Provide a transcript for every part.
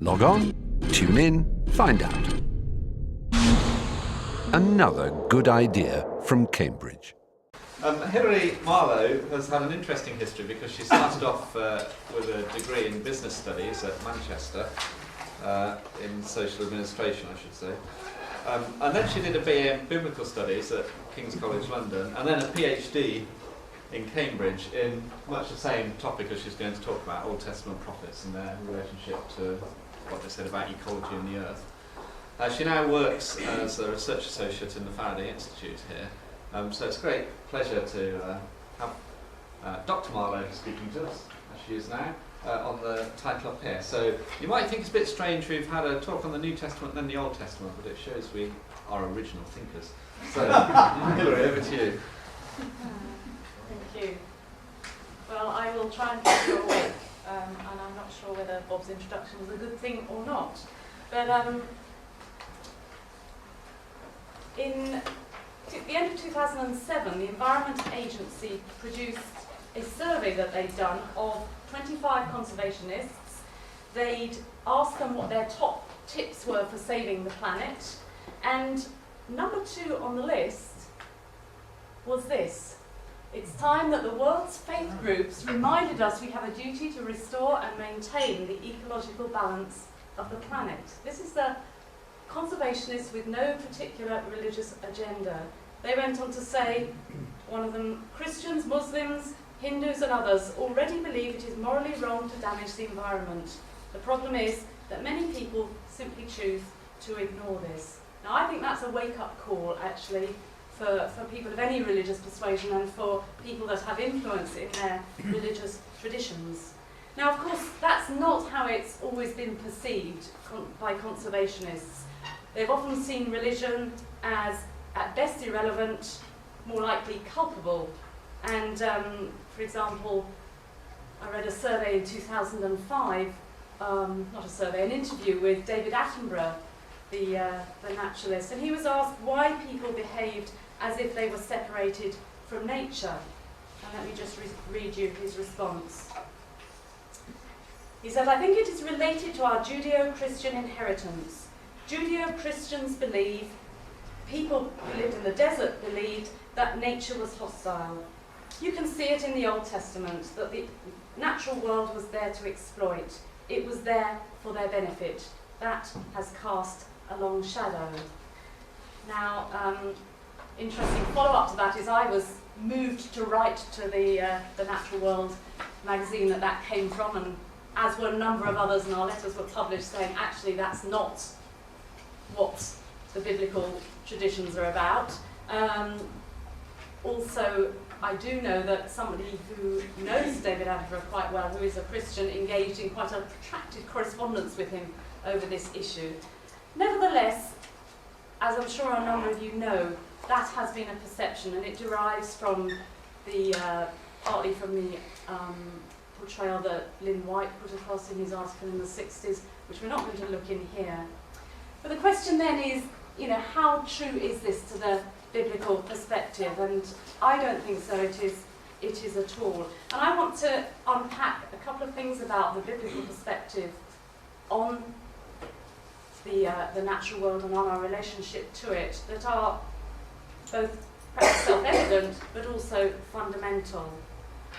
Log on, tune in, find out. Another good idea from Cambridge. Hilary Marlow has had an interesting history because she started off with a degree in business studies at Manchester, in social administration I should say, and then she did a BA in biblical studies at King's College London, and then a PhD in Cambridge in much the same topic as she's going to talk about, Old Testament prophets and their relationship to what they said about ecology and the earth. She now works as a research associate in the Faraday Institute here. So it's a great pleasure to have Dr Marlow speaking to us, as she is now, on the title up here. So you might think it's a bit strange we've had a talk on the New Testament and then the Old Testament, but it shows we are original thinkers. So Hilary, over to you. Thank you. Well, I will try and keep you awake, and I'm not sure whether Bob's introduction was a good thing or not. But in the end of 2007, the Environment Agency produced a survey that they'd done of 25 conservationists. They'd asked them what their top tips were for saving the planet, and number 2 on the list was this: it's time that the world's faith groups reminded us we have a duty to restore and maintain the ecological balance of the planet. This is the conservationists with no particular religious agenda. They went on to say, one of them, Christians, Muslims, Hindus and others already believe it is morally wrong to damage the environment. The problem is that many people simply choose to ignore this. Now I think that's a wake-up call actually for people of any religious persuasion and for people that have influence in their religious traditions. Now of course that's not how it's always been perceived by conservationists. They've often seen religion as at best irrelevant, more likely culpable. And for example, I read a survey in 2005, not a survey, an interview with David Attenborough, the naturalist, and he was asked why people behaved as if they were separated from nature. And let me just read you his response. He said, I think it is related to our Judeo-Christian inheritance. Judeo-Christians believe, people who lived in the desert believed, that nature was hostile. You can see it in the Old Testament, that the natural world was there to exploit. It was there for their benefit. That has cast a long shadow. Now, interesting follow-up to that is I was moved to write to the Natural World magazine that came from, and as were a number of others, and our letters were published saying actually that's not what the biblical traditions are about. Also, I do know that somebody who knows David Attenborough quite well, who is a Christian, engaged in quite a protracted correspondence with him over this issue. Nevertheless, as I'm sure a number of you know, that has been a perception, and it derives from the partly from the portrayal that Lynn White put across in his article in the 60s, which we're not going to look in here. But the question then is, how true is this to the biblical perspective? And I don't think so. It is at all. And I want to unpack a couple of things about the biblical perspective on the natural world and on our relationship to it that are both perhaps self-evident but also fundamental.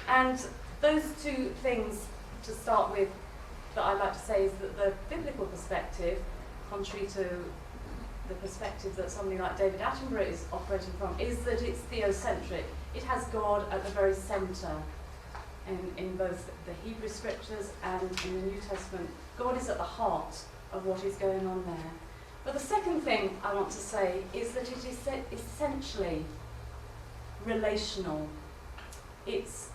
And those two things to start with that I'd like to say is that the biblical perspective, contrary to the perspective that somebody like David Attenborough is operating from, is that it's theocentric. It has God at the very centre in both the Hebrew scriptures and in the New Testament. God is at the heart of what is going on there. But the second thing I want to say is that it is essentially relational. It's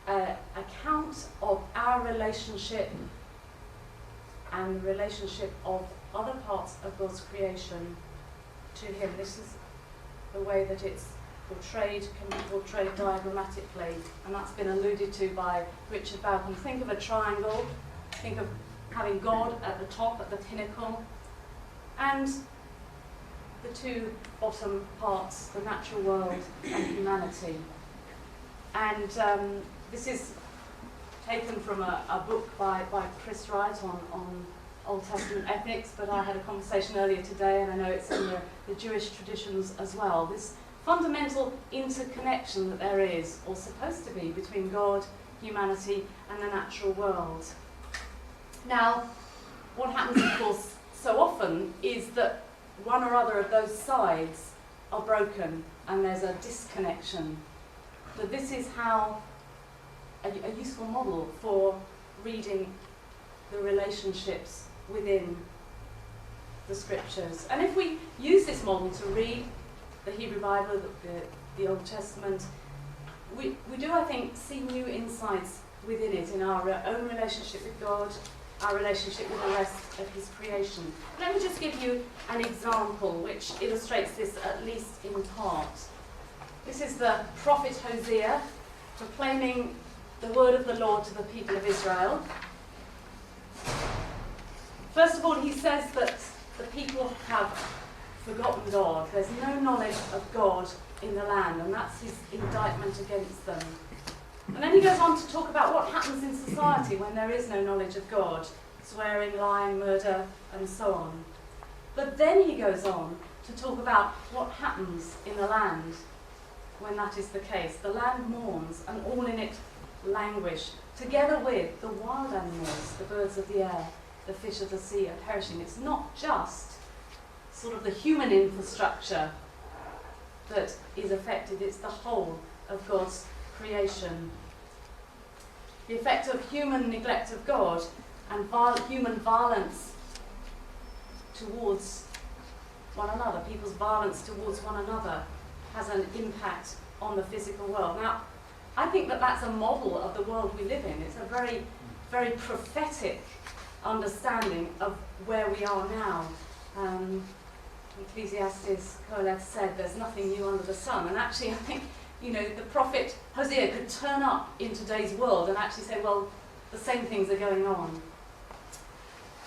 an account of our relationship and the relationship of other parts of God's creation to Him. This is the way that it's portrayed, can be portrayed diagrammatically, and that's been alluded to by Richard Bauckham. Think of a triangle, think of having God at the top, at the pinnacle, and the two bottom parts, the natural world and humanity. And this is taken from a book by Chris Wright on Old Testament ethics, but I had a conversation earlier today, and I know it's in the Jewish traditions as well. This fundamental interconnection that there is, or supposed to be, between God, humanity, and the natural world. Now, what happens, of course, so often is that one or other of those sides are broken, and there's a disconnection. But this is how a useful model for reading the relationships within the scriptures. And if we use this model to read the Hebrew Bible, the Old Testament, we do, I think, see new insights within it in our own relationship with God, our relationship with the rest of his creation. Let me just give you an example which illustrates this at least in part. This is the prophet Hosea proclaiming the word of the Lord to the people of Israel. First of all, he says that the people have forgotten God. There's no knowledge of God in the land, and that's his indictment against them. And then he goes on to talk about what happens in society when there is no knowledge of God: swearing, lying, murder, and so on. But then he goes on to talk about what happens in the land when that is the case. The land mourns, and all in it languish, together with the wild animals, the birds of the air, the fish of the sea are perishing. It's not just sort of the human infrastructure that is affected, it's the whole of God's creation. The effect of human neglect of God and human violence towards one another, people's violence towards one another, has an impact on the physical world. Now, I think that that's a model of the world we live in. It's a very, very prophetic understanding of where we are now. Ecclesiastes Koheleth said there's nothing new under the sun, and actually I think, you know, the prophet Hosea could turn up in today's world and actually say, well, the same things are going on.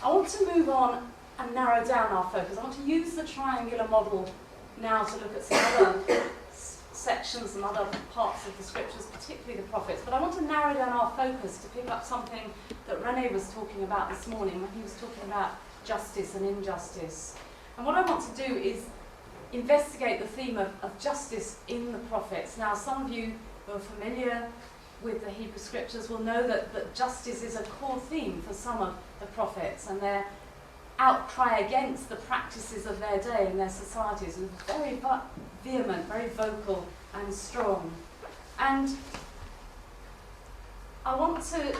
I want to move on and narrow down our focus. I want to use the triangular model now to look at some other sections, some other parts of the scriptures, particularly the prophets, but I want to narrow down our focus to pick up something that René was talking about this morning when he was talking about justice and injustice. And what I want to do is investigate the theme of justice in the prophets. Now, some of you who are familiar with the Hebrew scriptures will know that justice is a core theme for some of the prophets, and their outcry against the practices of their day and their societies was very vehement, very vocal and strong. And I want to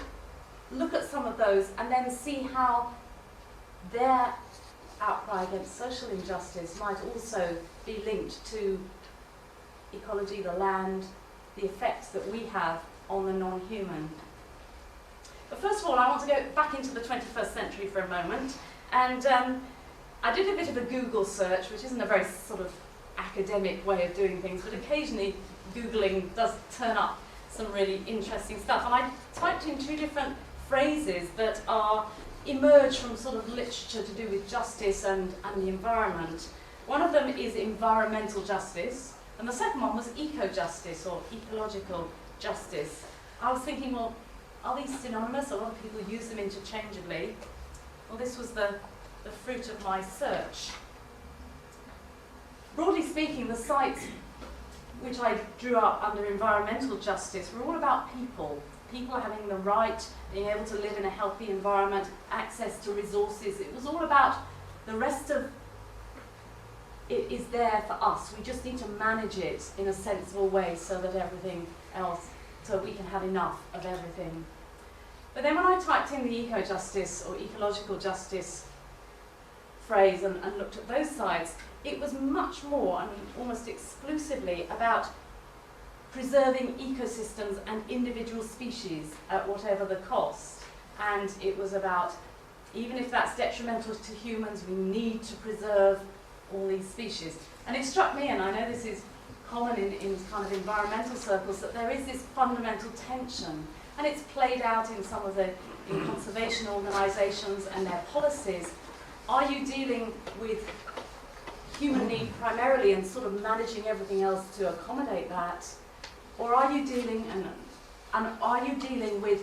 look at some of those and then see how their outcry against social injustice might also be linked to ecology, the land, the effects that we have on the non-human. But first of all, I want to go back into the 21st century for a moment, and I did a bit of a Google search, which isn't a very sort of academic way of doing things, but occasionally Googling does turn up some really interesting stuff, and I typed in two different phrases that emerge from sort of literature to do with justice and the environment. One of them is environmental justice, and the second one was eco-justice or ecological justice. I was thinking, well, are these synonymous? A lot of people use them interchangeably. Well, this was the fruit of my search. Broadly speaking, the sites which I drew up under environmental justice were all about people. People having the right, being able to live in a healthy environment, access to resources. It was all about the rest of it is there for us. We just need to manage it in a sensible way so that everything else, so we can have enough of everything. But then when I typed in the eco-justice or ecological justice phrase and looked at those sides, it was much more and almost exclusively about preserving ecosystems and individual species at whatever the cost. And it was about, even if that's detrimental to humans, we need to preserve all these species. And it struck me, and I know this is common in kind of environmental circles, that there is this fundamental tension, and it's played out in some of the conservation organisations and their policies. Are you dealing with human need primarily and sort of managing everything else to accommodate that? Or are you dealing with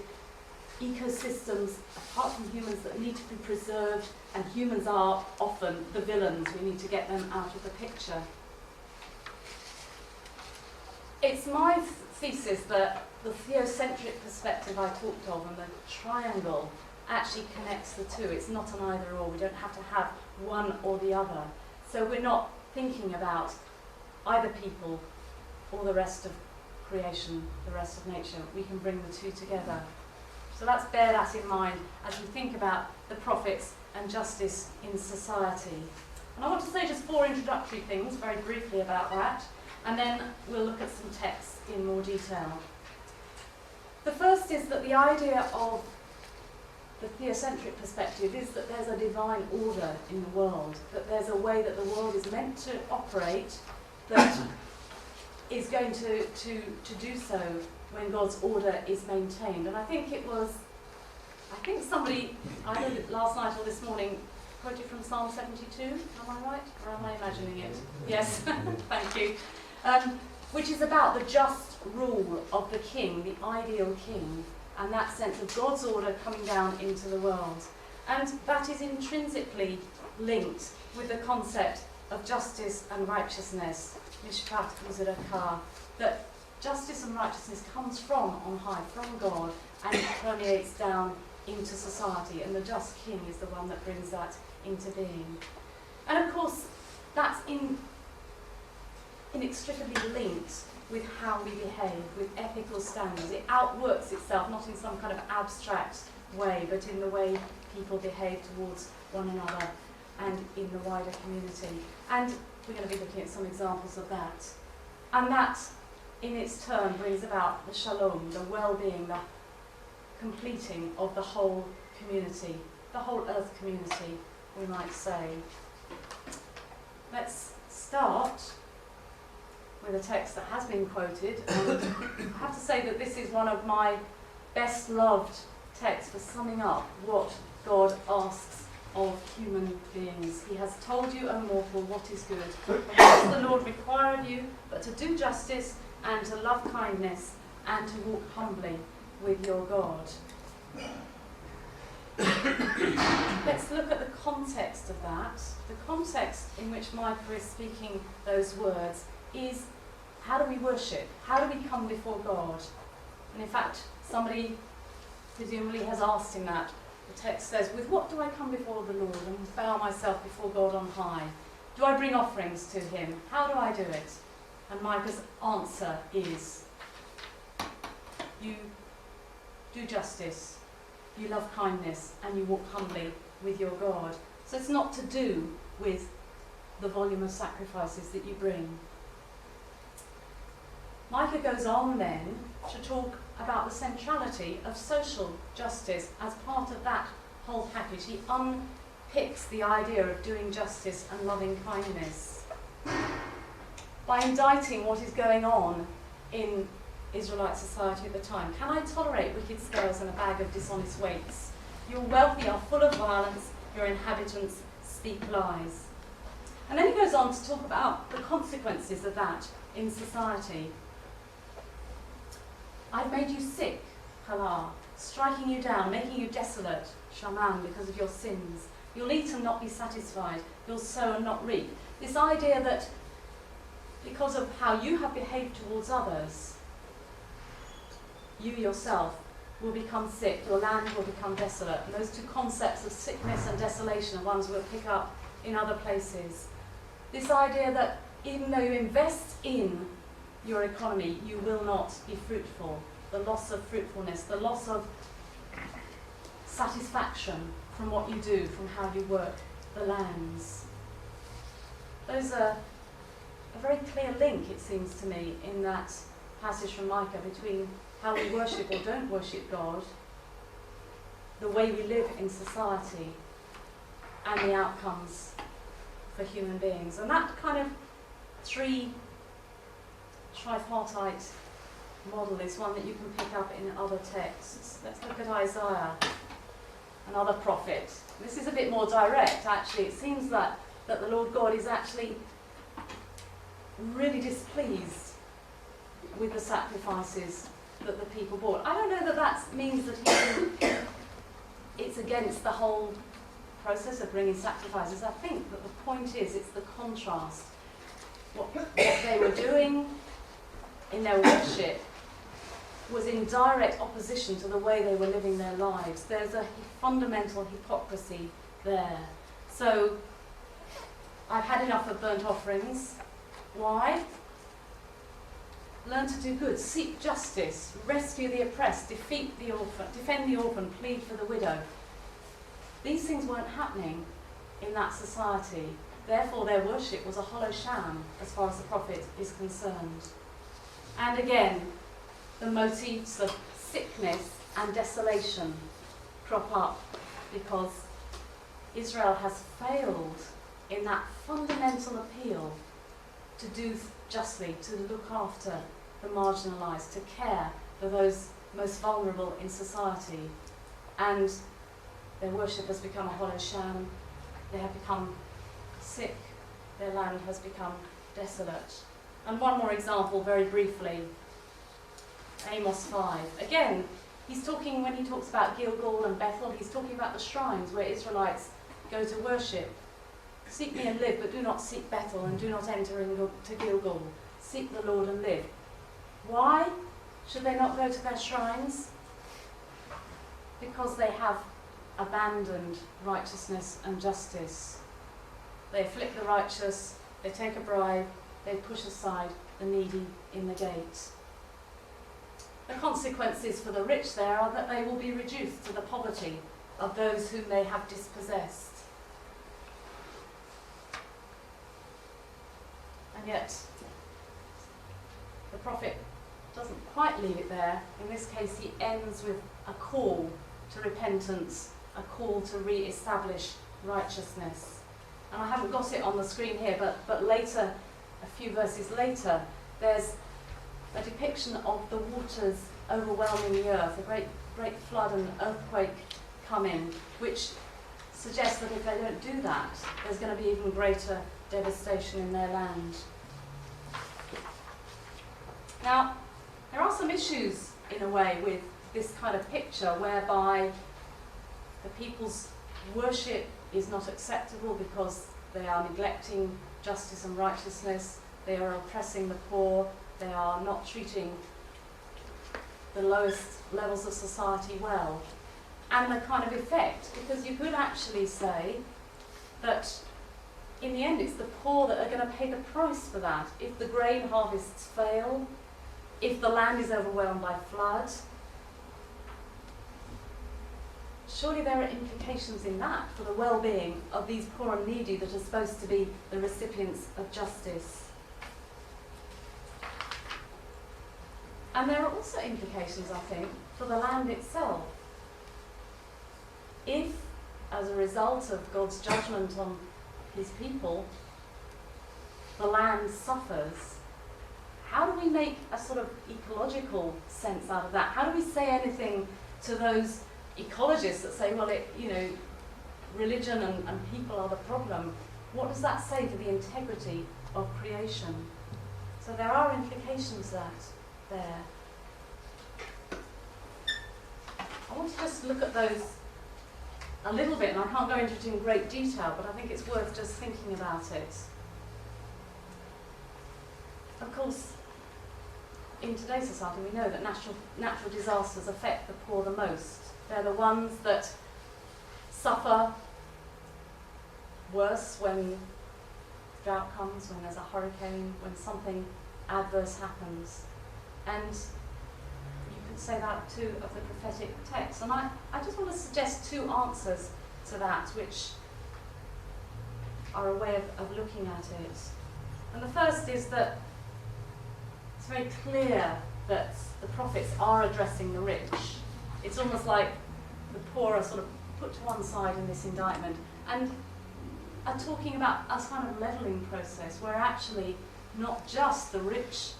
ecosystems, apart from humans, that need to be preserved, and humans are often the villains. We need to get them out of the picture. It's my thesis that the theocentric perspective I talked of and the triangle actually connects the two. It's not an either or. We don't have to have one or the other. So we're not thinking about either people or the rest of creation, the rest of nature. We can bring the two together. So let's bear that in mind as we think about the prophets and justice in society. And I want to say just 4 introductory things very briefly about that, and then we'll look at some texts in more detail. The first is that the idea of the theocentric perspective is that there's a divine order in the world, that there's a way that the world is meant to operate that is going to do so when God's order is maintained. And I think somebody, either last night or this morning, quoted from Psalm 72, am I right? Or am I imagining it? Yes, thank you. Which is about the just rule of the king, the ideal king, and that sense of God's order coming down into the world. And that is intrinsically linked with the concept of justice and righteousness, mishpat uzedakah, that justice and righteousness comes from on high, from God, and it permeates down into society, and the just king is the one that brings that into being. And of course, that's inextricably linked with how we behave, with ethical standards. It outworks itself, not in some kind of abstract way, but in the way people behave towards one another and in the wider community. And we're going to be looking at some examples of that. And that, in its turn, brings about the shalom, the well-being, the completing of the whole community, the whole earth community, we might say. Let's start with a text that has been quoted. And I have to say that this is one of my best loved texts for summing up what God asks of human beings. He has told you, O mortal, what is good. What does the Lord require of you but to do justice and to love kindness and to walk humbly with your God? Let's look at the context of that. The context in which Micah is speaking those words is, how do we worship? How do we come before God? And in fact, somebody presumably has asked him that. The text says, with what do I come before the Lord and bow myself before God on high? Do I bring offerings to him? How do I do it? And Micah's answer is, you do justice, you love kindness, and you walk humbly with your God. So it's not to do with the volume of sacrifices that you bring. Micah goes on then to talk about the centrality of social justice as part of that whole package. He unpicks the idea of doing justice and loving kindness by indicting what is going on in Israelite society at the time. Can I tolerate wicked scales and a bag of dishonest weights? Your wealthy are full of violence, your inhabitants speak lies. And then he goes on to talk about the consequences of that in society. I've made you sick, Halah, striking you down, making you desolate, Shaman, because of your sins. You'll eat and not be satisfied. You'll sow and not reap. This idea that because of how you have behaved towards others, you yourself will become sick, your land will become desolate. And those two concepts of sickness and desolation are ones we'll pick up in other places. This idea that even though you invest in your economy, you will not be fruitful. The loss of fruitfulness, the loss of satisfaction from what you do, from how you work the lands. Those are a very clear link, it seems to me, in that passage from Micah between how we worship or don't worship God, the way we live in society, and the outcomes for human beings. And that kind of tripartite model is one that you can pick up in other texts. Let's look at Isaiah, another prophet. This is a bit more direct, actually. It seems that the Lord God is actually really displeased with the sacrifices that the people bought. I don't know that that means that it's against the whole process of bringing sacrifices. I think that the point is it's the contrast. What they were doing in their worship was in direct opposition to the way they were living their lives. There's a fundamental hypocrisy there. So I've had enough of burnt offerings. Why? Learn to do good, seek justice, rescue the oppressed, defeat the orphan, defend the orphan, plead for the widow. These things weren't happening in that society. Therefore, their worship was a hollow sham as far as the prophet is concerned. And again, the motifs of sickness and desolation crop up because Israel has failed in that fundamental appeal to do justly, to look after the marginalised, to care for those most vulnerable in society. And their worship has become a hollow sham. They have become sick. Their land has become desolate. And one more example, very briefly. Amos 5. Again, he's talking, when he talks about Gilgal and Bethel, he's talking about the shrines where Israelites go to worship. Seek me and live, but do not seek Bethel, and do not enter into Gilgal. Seek the Lord and live. Why should they not go to their shrines? Because they have abandoned righteousness and justice. They afflict the righteous, they take a bribe, they push aside the needy in the gate. The consequences for the rich there are that they will be reduced to the poverty of those whom they have dispossessed. And yet, the prophet doesn't quite leave it there. In this case, he ends with a call to repentance, a call to re-establish righteousness. And I haven't got it on the screen here, but later, a few verses later, there's a depiction of the waters overwhelming the earth, a great flood and earthquake coming, which suggests that if they don't do that, there's going to be even greater devastation in their land. Now, there are some issues, in a way, with this kind of picture, whereby the people's worship is not acceptable because they are neglecting justice and righteousness, they are oppressing the poor, they are not treating the lowest levels of society well. And the kind of effect, because you could actually say that in the end it's the poor that are going to pay the price for that. If the grain harvests fail, if the land is overwhelmed by flood, surely there are implications in that for the well-being of these poor and needy that are supposed to be the recipients of justice. And there are also implications, I think, for the land itself. If, as a result of God's judgment on his people, the land suffers, how do we make a sort of ecological sense out of that? How do we say anything to those ecologists that say, well, religion and people are the problem? What does that say for the integrity of creation? So there are implications there. I want to just look at those a little bit, and I can't go into it in great detail, but I think it's worth just thinking about it. Of course, in today's society, we know that natural disasters affect the poor the most. They're the ones that suffer worse when drought comes, when there's a hurricane, when something adverse happens. And you could say that too of the prophetic text. And I just want to suggest two answers to that, which are a way of looking at it. And the first is that it's very clear that the prophets are addressing the rich. It's almost like the poor are sort of put to one side in this indictment and are talking about a kind of levelling process where actually not just the rich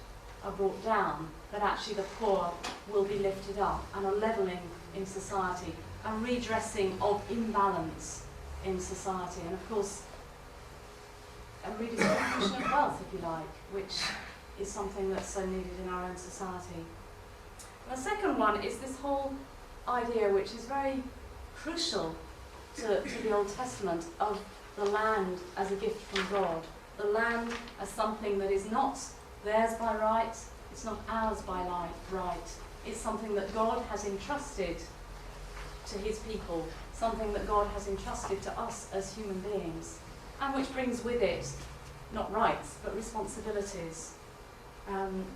are brought down, but actually the poor will be lifted up, and a levelling in society, a redressing of imbalance in society, and of course a redistribution of wealth, if you like, which is something that's so needed in our own society. The second one is this whole idea, which is very crucial to the Old Testament, of the land as a gift from God. The land as something that is not theirs by right, it's not ours by right. It's something that God has entrusted to his people, something that God has entrusted to us as human beings, and which brings with it not rights, but responsibilities.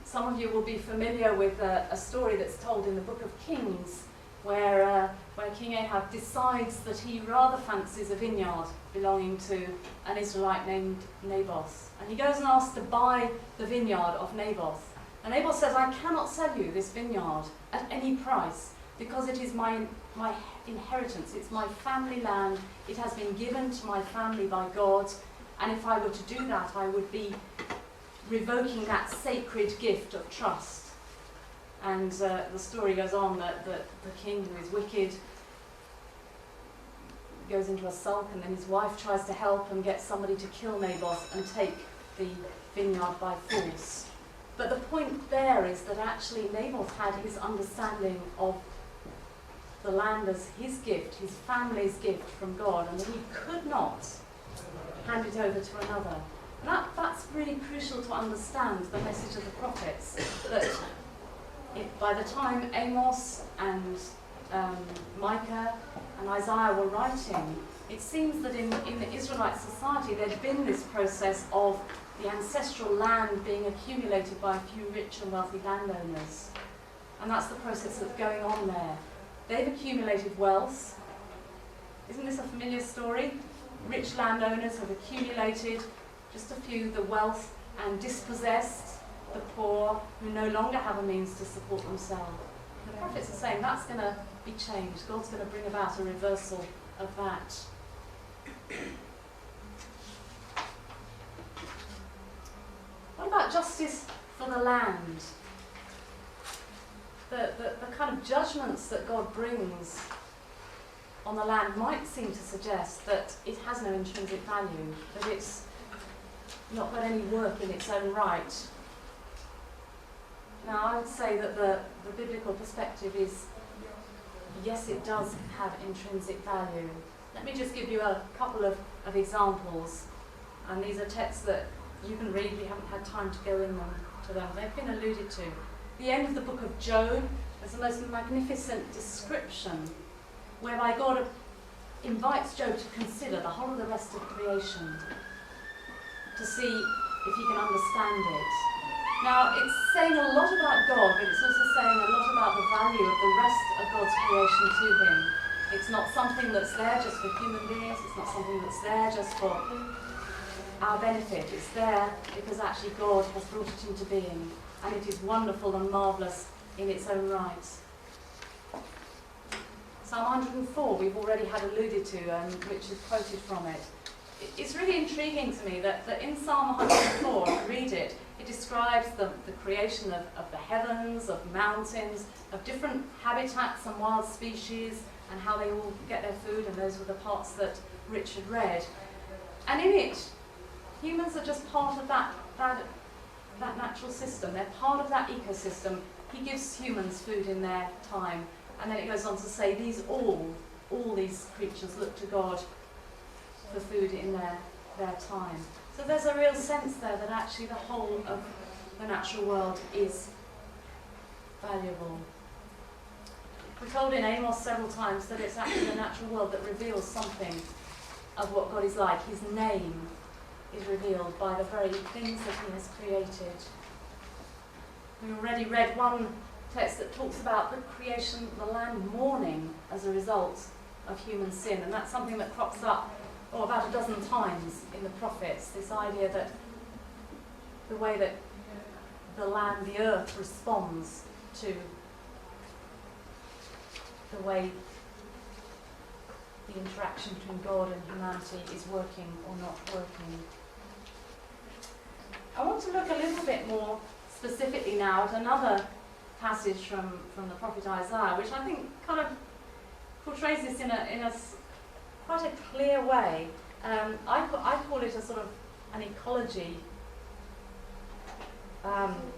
Some of you will be familiar with a story that's told in the book of Kings, where King Ahab decides that he rather fancies a vineyard belonging to an Israelite named Naboth. And he goes and asks to buy the vineyard of Naboth. And Naboth says, I cannot sell you this vineyard at any price, because it is my inheritance, it's my family land, it has been given to my family by God, and if I were to do that, I would be revoking that sacred gift of trust. And the story goes on that the king, who is wicked, goes into a sulk, and then his wife tries to help and get somebody to kill Naboth and take the vineyard by force. But the point there is that actually Naboth had his understanding of the land as his gift, his family's gift from God, and that he could not hand it over to another. And that's really crucial to understand the message of the prophets, that by the time Amos and Micah and Isaiah were writing, it seems that in the Israelite society there'd been this process of the ancestral land being accumulated by a few rich and wealthy landowners. And that's the process that's going on there. They've accumulated wealth. Isn't this a familiar story? Rich landowners have accumulated, just a few, the wealth, and dispossessed the poor who no longer have a means to support themselves. The prophets are saying that's going to be changed. God's going to bring about a reversal of that. What about justice for the land? The kind of judgments that God brings on the land might seem to suggest that it has no intrinsic value, that it's not got any worth in its own right. Now, I would say that the biblical perspective is, yes, it does have intrinsic value. Let me just give you a couple of examples. And these are texts that you can read. We haven't had time to go into them. They've been alluded to. The end of the book of Job is the most magnificent description whereby God invites Job to consider the whole of the rest of creation, to see if he can understand it. Now, it's saying a lot about God, but it's also saying a lot about the value of the rest of God's creation to him. It's not something that's there just for human beings, it's not something that's there just for our benefit. It's there because actually God has brought it into being, and it is wonderful and marvellous in its own right. Psalm 104 we've already had alluded to, and Richard quoted from it. It's really intriguing to me that in Psalm 104, if you read it, it describes the creation of the heavens, of mountains, of different habitats and wild species, and how they all get their food, and those were the parts that Richard read. And in it, humans are just part of that natural system. They're part of that ecosystem. He gives humans food in their time. And then it goes on to say, all these creatures look to God for food in their time. So there's a real sense there that actually the whole of the natural world is valuable. We're told in Amos several times that it's actually the natural world that reveals something of what God is like. His name is revealed by the very things that he has created. We already read one text that talks about the creation, the land mourning as a result of human sin, and that's something that crops up about a dozen times in the prophets, this idea that the way that the land, the earth, responds to the way the interaction between God and humanity is working or not working. I want to look a little bit more specifically now at another passage from the prophet Isaiah, which I think kind of portrays this in a quite a clear way. I call it a sort of an ecology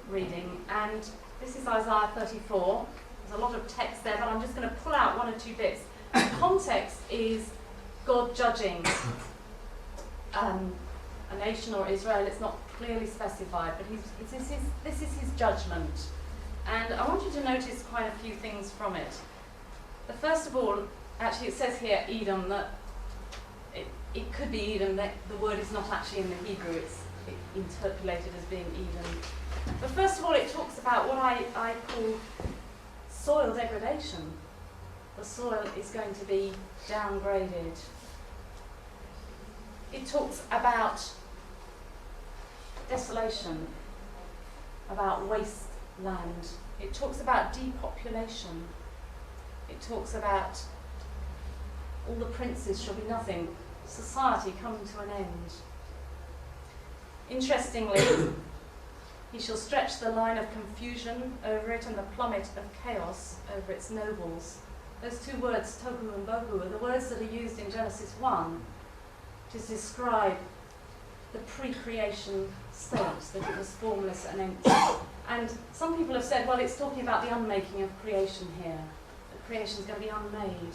reading, and this is Isaiah 34, there's a lot of text there, but I'm just going to pull out one or two bits. The context is God judging a nation or Israel. It's not clearly specified, but this is his judgment. And I want you to notice quite a few things from it. The first of all, actually it says here Edom, that it could be Edom, that the word is not actually in the Hebrew, it's interpolated as being Edom. But first of all, it talks about what I call soil degradation. The soil is going to be downgraded. It talks about desolation, about wasteland. It talks about depopulation. It talks about all the princes shall be nothing, society coming to an end. Interestingly, he shall stretch the line of confusion over it and the plummet of chaos over its nobles. Those two words, tohu and bohu, are the words that are used in Genesis 1 to describe the pre-creation state, that it was formless and empty. And some people have said, well, it's talking about the unmaking of creation here, that creation is going to be unmade.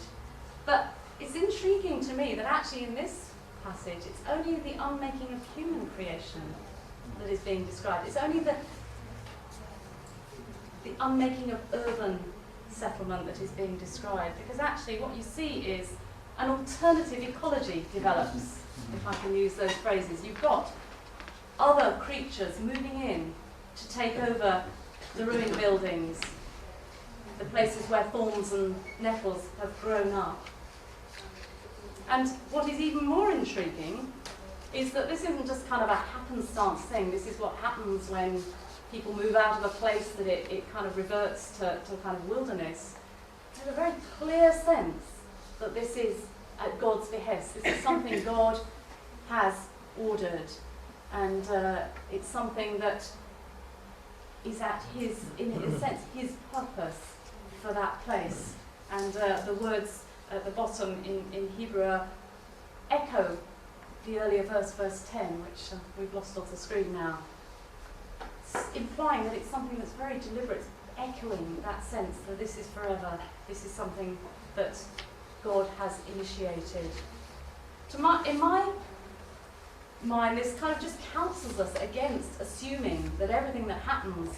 But it's intriguing to me that actually in this passage, it's only the unmaking of human creation that is being described. It's only the unmaking of urban settlement that is being described, because actually what you see is an alternative ecology develops, if I can use those phrases. You've got other creatures moving in to take over the ruined buildings, the places where thorns and nettles have grown up. And what is even more intriguing is that this isn't just kind of a happenstance thing. This is what happens when people move out of a place that it kind of reverts to a kind of wilderness. There's a very clear sense that this is at God's behest. This is something God has ordered, and it's something that is at his, in a sense, his purpose for that place. And the words at the bottom in Hebrew echo the earlier verse 10, which we've lost off the screen now, implying that it's something that's very deliberate, echoing that sense that this is forever, this is something that God has initiated. In my mind, this kind of just counsels us against assuming that everything that happens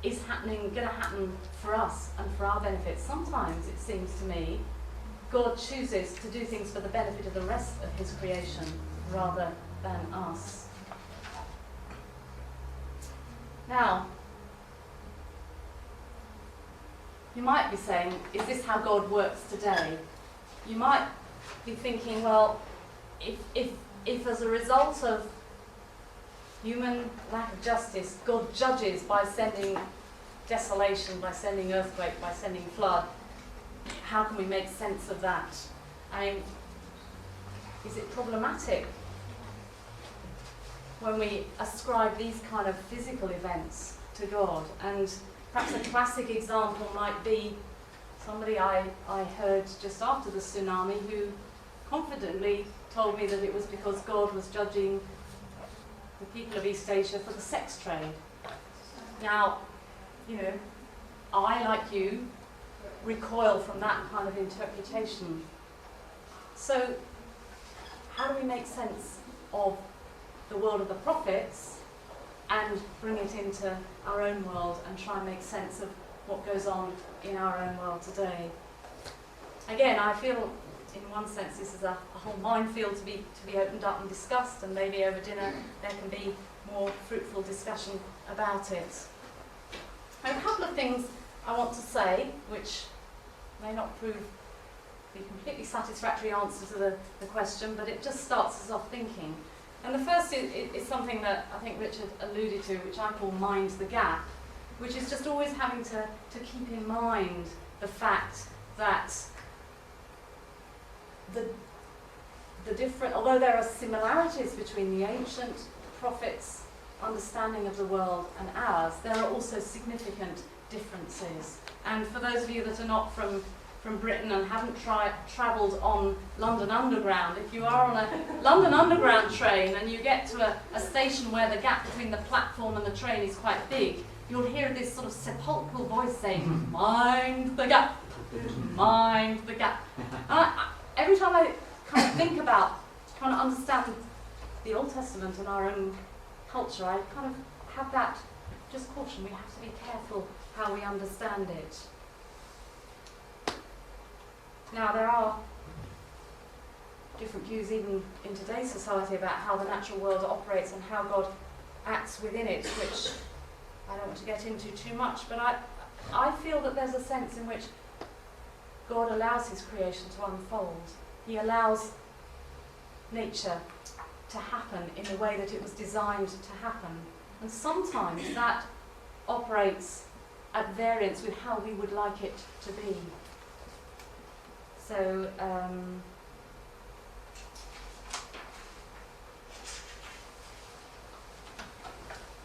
is going to happen for us and for our benefit. Sometimes, it seems to me, God chooses to do things for the benefit of the rest of his creation rather than us. Now, you might be saying, is this how God works today? You might be thinking, well, if as a result of human lack of justice, God judges by sending desolation, by sending earthquake, by sending flood, how can we make sense of that? I mean, is it problematic when we ascribe these kind of physical events to God? And perhaps a classic example might be somebody I heard just after the tsunami who confidently told me that it was because God was judging the people of East Asia for the sex trade. Now, I, like you, recoil from that kind of interpretation. So, how do we make sense of the world of the prophets and bring it into our own world and try and make sense of what goes on in our own world today? Again, I feel in one sense this is a whole minefield to be opened up and discussed, and maybe over dinner there can be more fruitful discussion about it. Now, a couple of things I want to say, which may not prove the completely satisfactory answer to the question, but it just starts us off thinking. And the first is something that I think Richard alluded to, which I call mind the gap, which is just always having to keep in mind the fact that the different, although there are similarities between the ancient prophets' understanding of the world and ours, there are also significant differences. And for those of you that are not from Britain and haven't travelled on London Underground, if you are on a London Underground train and you get to a station where the gap between the platform and the train is quite big, you'll hear this sort of sepulchral voice saying, mind the gap, mind the gap. And every time I kind of think about trying to understand the Old Testament and our own culture, I kind of have that just caution, we have to be careful how we understand it. Now, there are different views even in today's society about how the natural world operates and how God acts within it, which I don't want to get into too much, but I feel that there's a sense in which God allows his creation to unfold. He allows nature to happen in the way that it was designed to happen. And sometimes that operates at variance with how we would like it to be. So,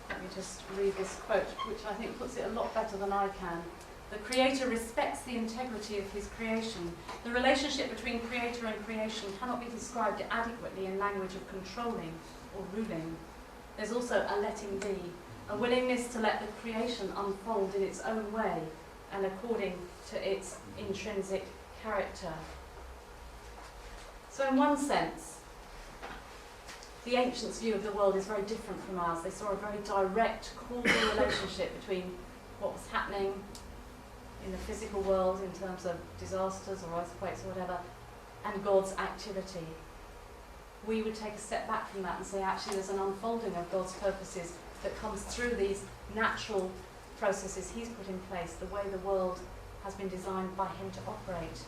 let me just read this quote, which I think puts it a lot better than I can. The Creator respects the integrity of his creation. The relationship between Creator and creation cannot be described adequately in language of controlling or ruling. There's also a letting be, a willingness to let the creation unfold in its own way and according to its intrinsic character. So in one sense, the ancients' view of the world is very different from ours. They saw a very direct, causal relationship between what was happening in the physical world in terms of disasters or earthquakes or whatever, and God's activity. We would take a step back from that and say actually there's an unfolding of God's purposes that comes through these natural processes he's put in place, the way the world has been designed by him to operate,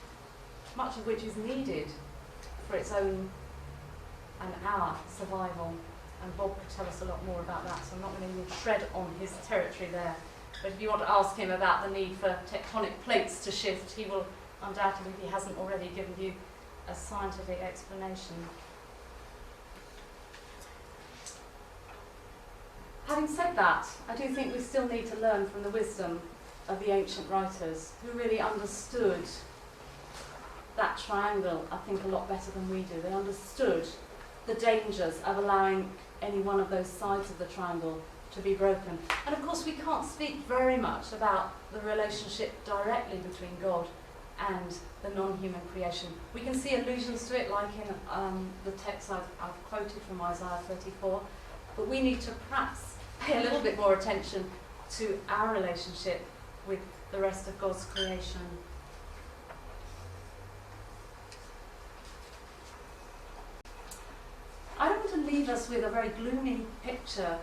much of which is needed for its own and our survival. And Bob could tell us a lot more about that, so I'm not going to even tread on his territory there. But if you want to ask him about the need for tectonic plates to shift, he will undoubtedly, if he hasn't already given you a scientific explanation. Having said that, I do think we still need to learn from the wisdom of the ancient writers who really understood that triangle, I think, a lot better than we do. They understood the dangers of allowing any one of those sides of the triangle to be broken. And of course we can't speak very much about the relationship directly between God and the non-human creation. We can see allusions to it, like in the text I've quoted from Isaiah 34, but we need to perhaps pay a little bit more attention to our relationship with the rest of God's creation. I don't want to leave us with a very gloomy picture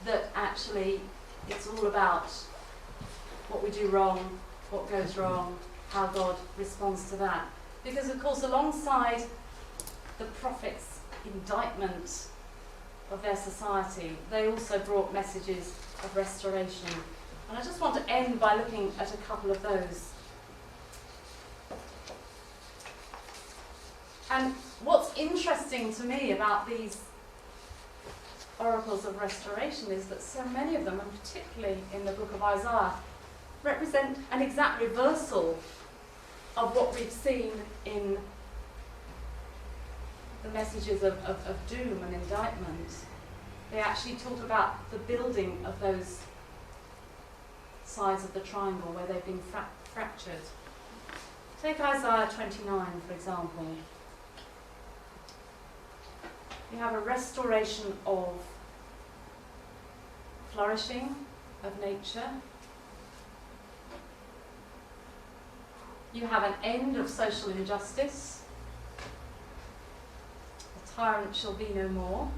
that actually it's all about what we do wrong, what goes wrong, how God responds to that. Because of course alongside the prophets' indictment of their society, they also brought messages of restoration. And I just want to end by looking at a couple of those. And what's interesting to me about these oracles of restoration is that so many of them, and particularly in the book of Isaiah, represent an exact reversal of what we've seen in the messages of doom and indictment. They actually talk about the building of those sides of the triangle where they've been fractured. Take Isaiah 29, for example. You have a restoration of flourishing of nature. You have an end of social injustice. The tyrant shall be no more.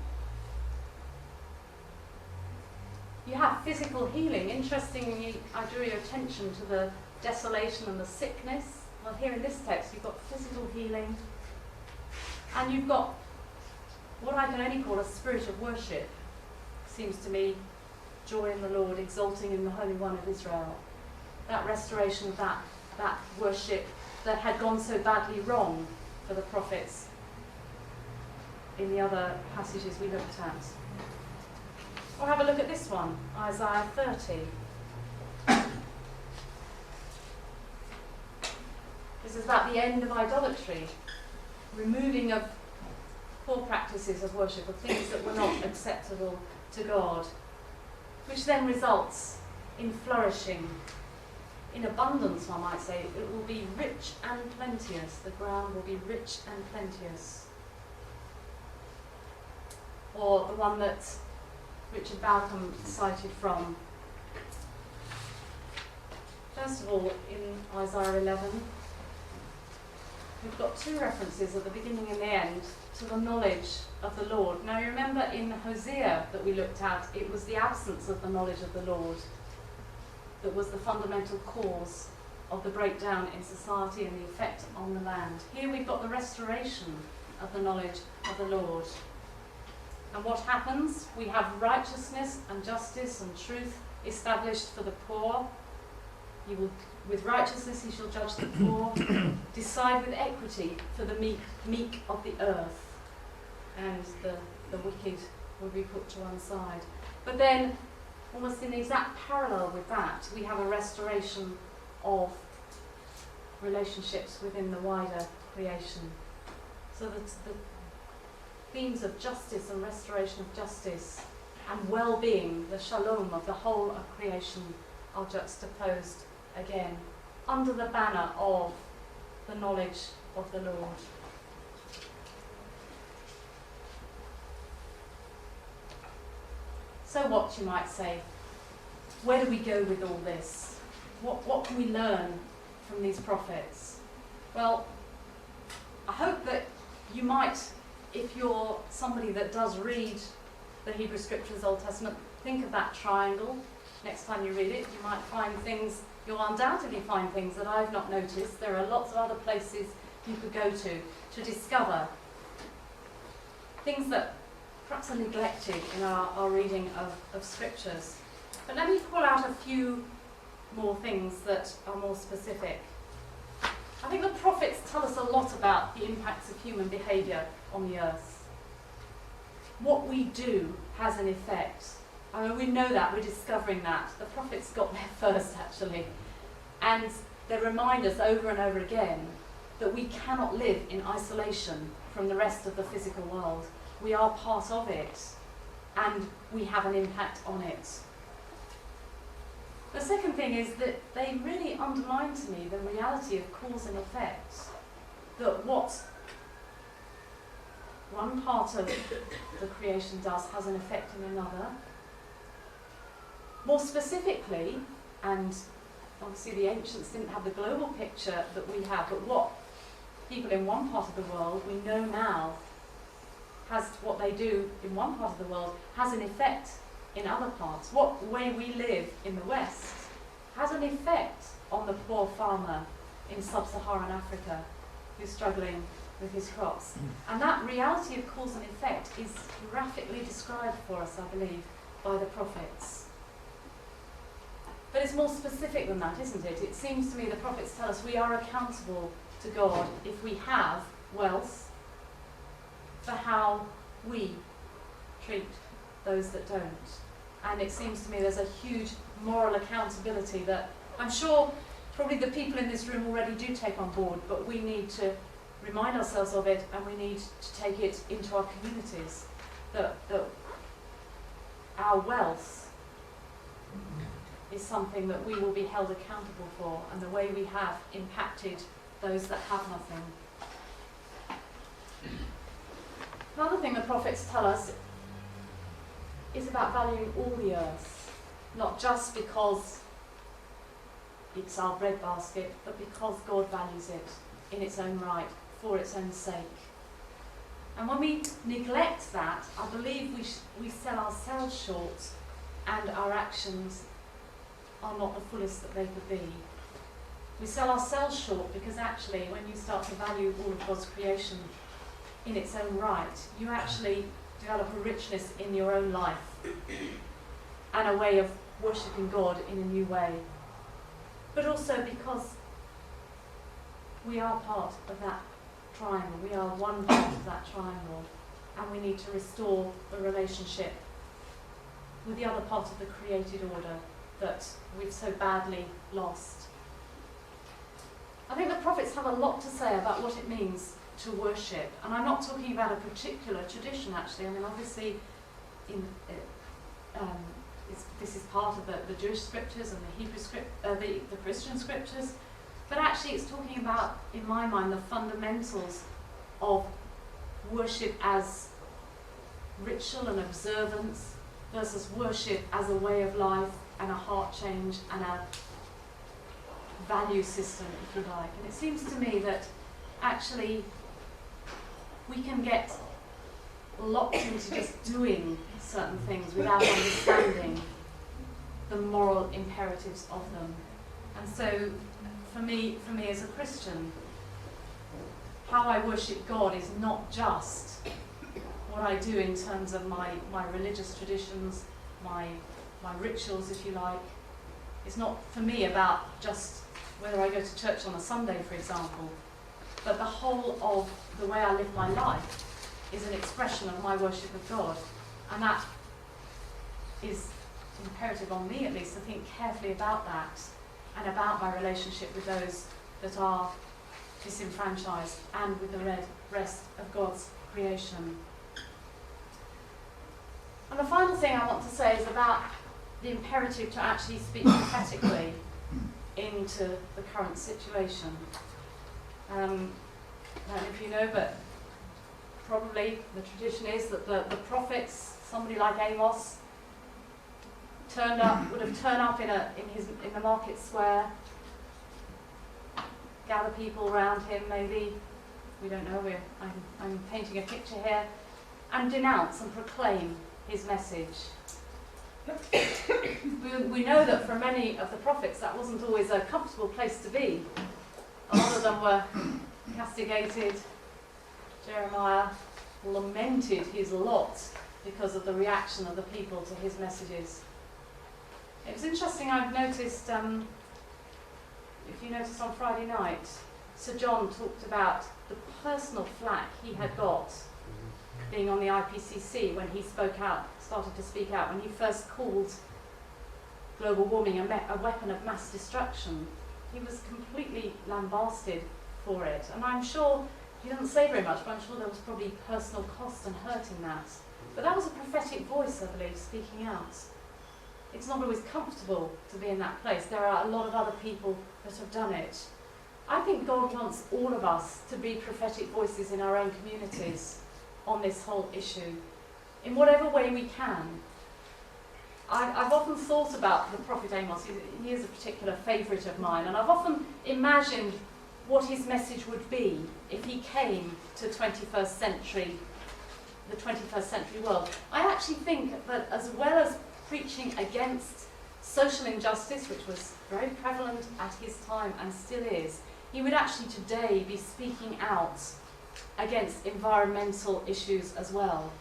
You have physical healing. Interestingly, I drew your attention to the desolation and the sickness. Well, here in this text, you've got physical healing, and you've got what I can only call a spirit of worship. Seems to me, joy in the Lord, exulting in the Holy One of Israel. That restoration of that worship that had gone so badly wrong for the prophets in the other passages we looked at. Or have a look at this one, Isaiah 30. This is about the end of idolatry, removing of poor practices of worship, of things that were not acceptable to God. which then results in flourishing, in abundance, one might say. It will be rich and plenteous. The ground will be rich and plenteous. Or the one that Richard Balcom cited from. First of all, in Isaiah 11, we've got two references at the beginning and the end to the knowledge of the Lord. Now you remember in Hosea that we looked at, it was the absence of the knowledge of the Lord that was the fundamental cause of the breakdown in society and the effect on the land. Here we've got the restoration of the knowledge of the Lord. And what happens? We have righteousness and justice and truth established for the poor. He will, with righteousness he shall judge the poor, decide with equity for the meek of the earth, and the wicked will be put to one side. But then, almost in exact parallel with that, we have a restoration of relationships within the wider creation. So that the themes of justice and restoration of justice and well-being, the shalom of the whole of creation, are juxtaposed again under the banner of the knowledge of the Lord. So what, you might say? Where do we go with all this? What can we learn from these prophets? Well, I hope that you might, if you're somebody that does read the Hebrew Scriptures, Old Testament, think of that triangle. Next time you read it, you might find things, you'll undoubtedly find things that I've not noticed. There are lots of other places you could go to discover things that perhaps are neglected in our reading of Scriptures. But let me pull out a few more things that are more specific. I think the prophets tell us a lot about the impacts of human behaviour on the earth. What we do has an effect. I mean, we know that, we're discovering that. The prophets got there first, actually. And they remind us over and over again that we cannot live in isolation from the rest of the physical world. We are part of it, and we have an impact on it. The second thing is that they really underline to me the reality of cause and effect. That what one part of the creation does has an effect in another. More specifically, and obviously the ancients didn't have the global picture that we have, but what people in one part of the world, we know now, has what they do in one part of the world has an effect in other parts. What way we live in the West has an effect on the poor farmer in sub-Saharan Africa who's struggling with his crops. And that reality of cause and effect is graphically described for us, I believe, by the prophets. But it's more specific than that, isn't it? It seems to me the prophets tell us we are accountable to God if we have wealth for how we treat those that don't. And it seems to me there's a huge moral accountability that I'm sure probably the people in this room already do take on board, but we need to remind ourselves of it, and we need to take it into our communities, that our wealth is something that we will be held accountable for, and the way we have impacted those that have nothing. Another thing the prophets tell us is about valuing all the earth, not just because it's our breadbasket, but because God values it in its own right, for its own sake. And when we neglect that, I believe we sell ourselves short, and our actions are not the fullest that they could be. We sell ourselves short because actually when you start to value all of God's creation in its own right, you actually develop a richness in your own life and a way of worshipping God in a new way. But also because we are part of that triangle, we are one part of that triangle, and we need to restore the relationship with the other part of the created order that we've so badly lost. I think the prophets have a lot to say about what it means to worship, and I'm not talking about a particular tradition actually. I mean, obviously this is part of the Jewish scriptures and the Hebrew the Christian scriptures, but actually it's talking about, in my mind, the fundamentals of worship as ritual and observance versus worship as a way of life and a heart change and a value system, if you like. And it seems to me that actually we can get locked into just doing certain things without understanding the moral imperatives of them. And so for me as a Christian, how I worship God is not just what I do in terms of my religious traditions, my rituals, if you like. It's not for me about just whether I go to church on a Sunday, for example, but the whole of the way I live my life is an expression of my worship of God. And that is imperative on me, at least, to think carefully about that and about my relationship with those that are disenfranchised and with the rest of God's creation. And the final thing I want to say is about the imperative to actually speak prophetically into the current situation. I don't know if you know, but probably the tradition is that the prophets, somebody like Amos, would have turned up in the market square, gather people around him, maybe, we don't know, I'm painting a picture here, and denounce and proclaim his message. We know that for many of the prophets that wasn't always a comfortable place to be. A lot of them were castigated. Jeremiah lamented his lot because of the reaction of the people to his messages. It was interesting, I've noticed, if you noticed on Friday night, Sir John talked about the personal flack he had got being on the IPCC when he started to speak out, when he first called global warming a weapon of mass destruction. He was completely lambasted for it. And I'm sure, he doesn't say very much, but I'm sure there was probably personal cost and hurt in that. But that was a prophetic voice, I believe, speaking out. It's not always comfortable to be in that place. There are a lot of other people that have done it. I think God wants all of us to be prophetic voices in our own communities on this whole issue, in whatever way we can. I've often thought about the prophet Amos. He is a particular favourite of mine, and I've often imagined what his message would be if he came to the 21st century world. I actually think that as well as preaching against social injustice, which was very prevalent at his time and still is, he would actually today be speaking out against environmental issues as well.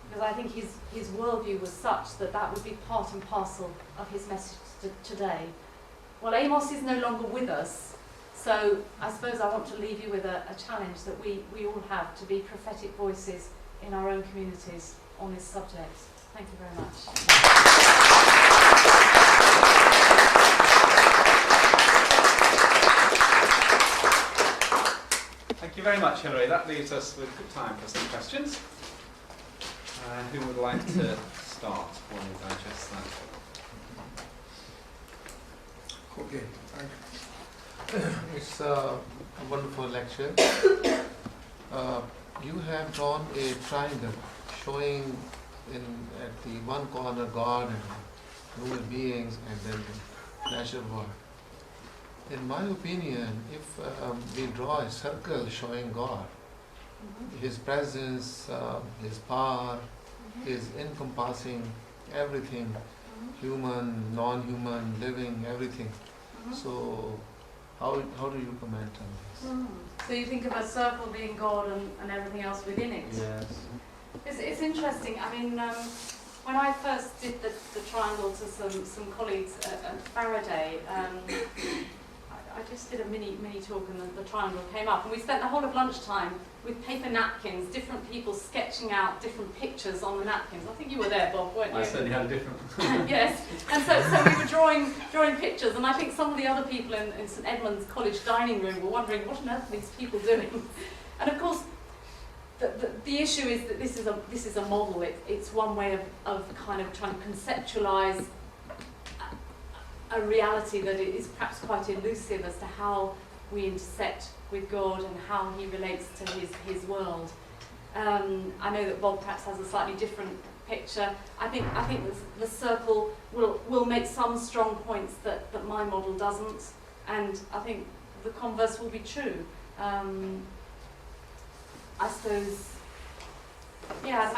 Because I think his worldview was such that that would be part and parcel of his message today. Well, Amos is no longer with us, so I suppose I want to leave you with a challenge that we all have to be prophetic voices in our own communities on this subject. Thank you very much. Thank you very much, Hilary. That leaves us with good time for some questions. Who would like to start while we digest that? Okay, it's a wonderful lecture. You have drawn a triangle showing at the one corner God and human beings and then the pleasure world. In my opinion, if we draw a circle showing God, His presence, His power is encompassing everything, human, non-human, living, everything. So how do you comment on this? So you think of a circle being God and everything else within it? Yes. It's interesting. I mean, when I first did the triangle to some colleagues at Faraday, I just did a mini talk and the triangle came up, and we spent the whole of lunchtime with paper napkins, different people sketching out different pictures on the napkins. I think you were there, Bob, weren't you? I certainly had a different. Yes, and so we were drawing pictures, and I think some of the other people in St Edmund's College dining room were wondering what on earth are these people doing. And of course, the issue is that this is a model. It's one way of kind of trying to conceptualise a reality that is perhaps quite elusive as to how we intersect with God and how he relates to his world. I know that Bob perhaps has a slightly different picture. I think the circle will make some strong points that my model doesn't, and I think the converse will be true. I suppose, yeah,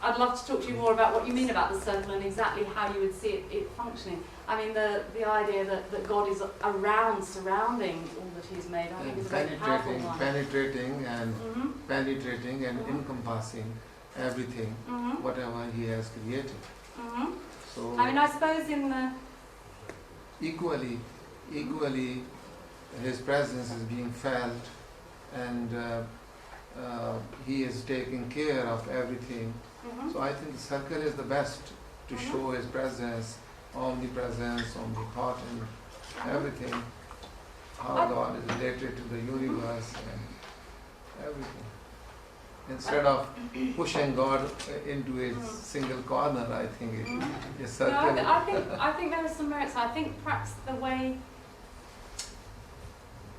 I'd love to talk to you more about what you mean about the circle and exactly how you would see it functioning. I mean, the idea that God is around, surrounding all that he's made, I think is a very powerful one. Penetrating and encompassing everything, whatever he has created. So I mean, I suppose in the... equally, his presence is being felt, and he is taking care of everything. So I think the circle is the best to show his presence, omnipresence, omnipotent, everything, how God is related to the universe and everything. Instead of pushing God into a single corner, I think it is circle. No, I think there are some merits. I think perhaps the way...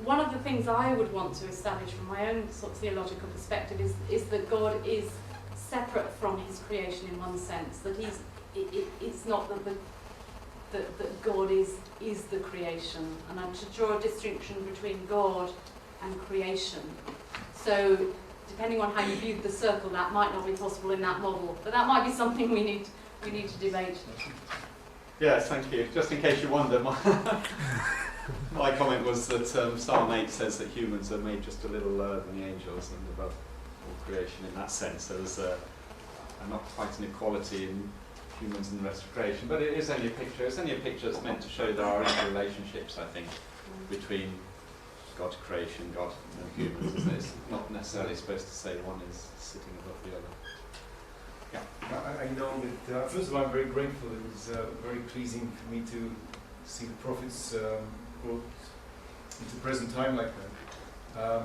One of the things I would want to establish from my own sort of theological perspective is that God is separate from his creation in one sense. That it's not that God is the creation. And I'm to draw a distinction between God and creation. So depending on how you view the circle, that might not be possible in that model. But that might be something we need to debate. Yes, thank you. Just in case you wonder, my comment was that Psalm 8 says that humans are made just a little lower than the angels and above all creation. In that sense, there was not quite an equality in humans and the rest of creation, but it is only a picture. It's only a picture that's meant to show there are interrelationships, I think, between God's creation, God and humans. Isn't it? It's not necessarily supposed to say one is sitting above the other. Yeah. I know that, first of all, I'm very grateful. It was very pleasing for me to see the prophets brought into present time like that.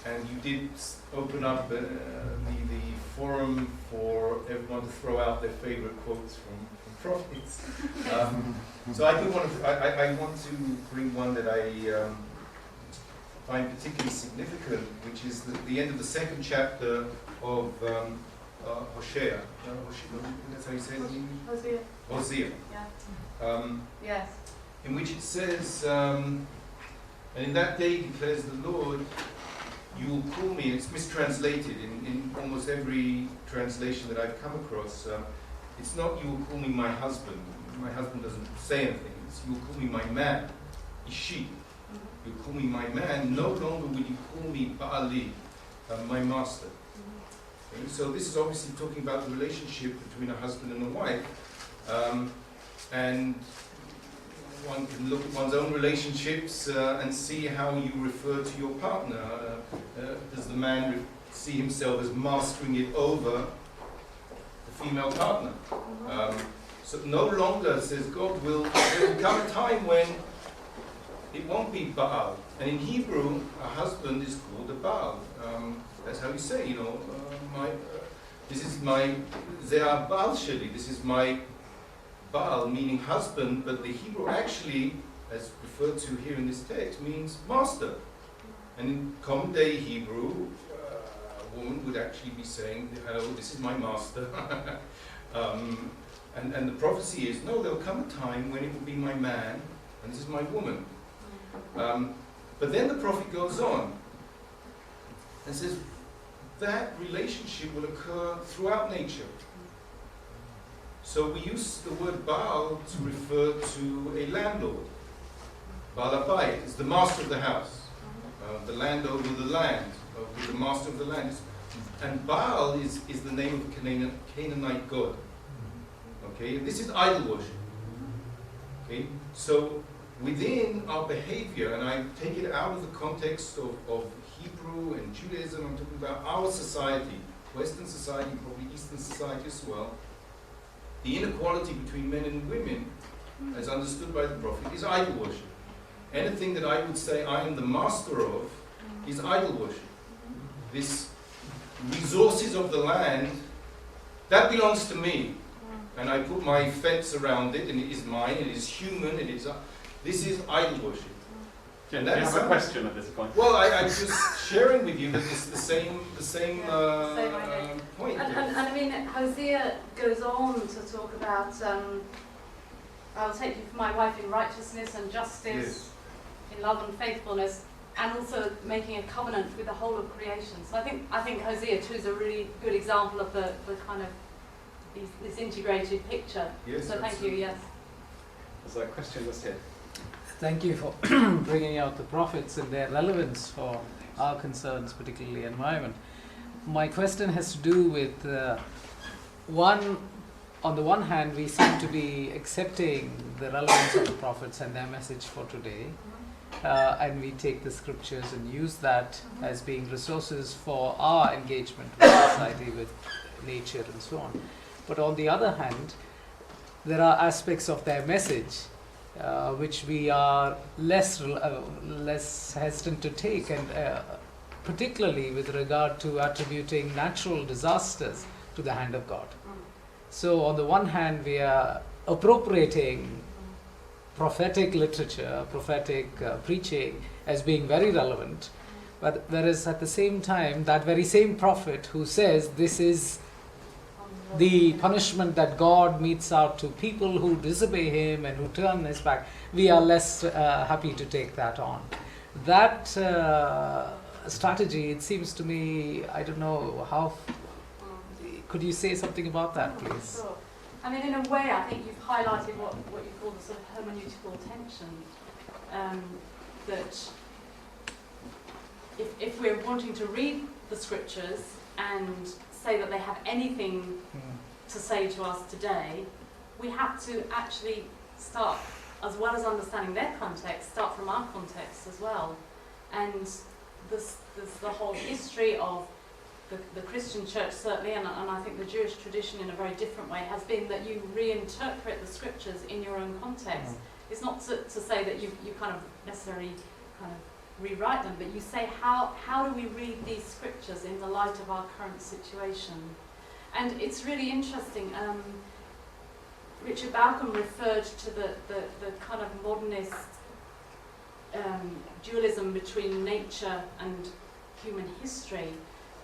And you did open up the forum for everyone to throw out their favorite quotes from prophets. So I do want to, I want to bring one that I find particularly significant, which is the end of the second chapter of Hosea. That's how you say it? Hosea. Yeah. Yes. In which it says, and in that day declares the Lord, you will call me. It's mistranslated in almost every translation that I've come across. It's not you will call me my husband. My husband doesn't say anything. It's you will call me my man, Ishi. You call me my man. No longer will you call me Ba'ali, my master. Okay, so this is obviously talking about the relationship between a husband and a wife. And one can look at one's own relationships and see how you refer to your partner. Does the man see himself as mastering it over the female partner? So no longer, says God, there will come a time when it won't be Baal. And in Hebrew, a husband is called a Baal. That's how you say, this is my, they are Baal Sheli, this is my Baal, meaning husband, but the Hebrew actually, as referred to here in this text, means master. And in common day Hebrew, a woman would actually be saying, hello, this is my master. And the prophecy is, no, there'll come a time when it will be my man, and this is my woman. But then the prophet goes on and says, that relationship will occur throughout nature. So we use the word Baal to refer to a landlord. Baal Abayit is the master of the house, the landowner of the land, the master of the land. And Baal is the name of the Canaanite god. Okay, this is idol worship. Okay, so within our behavior, and I take it out of the context of Hebrew and Judaism, I'm talking about our society, Western society, probably Eastern society as well. The inequality between men and women, as understood by the prophet, is idol worship. Anything that I would say I am the master of is idol worship. This resources of the land, that belongs to me. And I put my fence around it, and it is mine, it is human, it is... this is idol worship. Do you have a question at this point? Well, I'm just sharing with you that it's the same point. And I mean, Hosea goes on to talk about, I'll take you for my wife in righteousness and justice, in love and faithfulness, and also making a covenant with the whole of creation. So I think Hosea too is a really good example of the kind of this integrated picture. Yes, so thank you. Yes. There's a question just here. Thank you for bringing out the prophets and their relevance for our concerns, particularly environment. My question has to do with on the one hand, we seem to be accepting the relevance of the prophets and their message for today, and we take the scriptures and use that as being resources for our engagement with society, with nature and so on. But on the other hand, there are aspects of their message which we are less hesitant to take, and particularly with regard to attributing natural disasters to the hand of God. So on the one hand, we are appropriating prophetic literature, prophetic preaching as being very relevant, but whereas at the same time, that very same prophet who says this is the punishment that God metes out to people who disobey him and who turn his back, we are less happy to take that on. That strategy, it seems to me, I don't know how, could you say something about that, please? Sure. I mean, in a way, I think you've highlighted what you call the sort of hermeneutical tension, that if we're wanting to read the scriptures and say that they have anything to say to us today, we have to actually start, as well as understanding their context, start from our context as well. And there's the whole history of the Christian church, certainly, and I think the Jewish tradition in a very different way, has been that you reinterpret the scriptures in your own context. It's not to say that you kind of necessarily kind of rewrite them, but you say how do we read these scriptures in the light of our current situation. And it's really interesting, Richard Bauckham referred to the kind of modernist dualism between nature and human history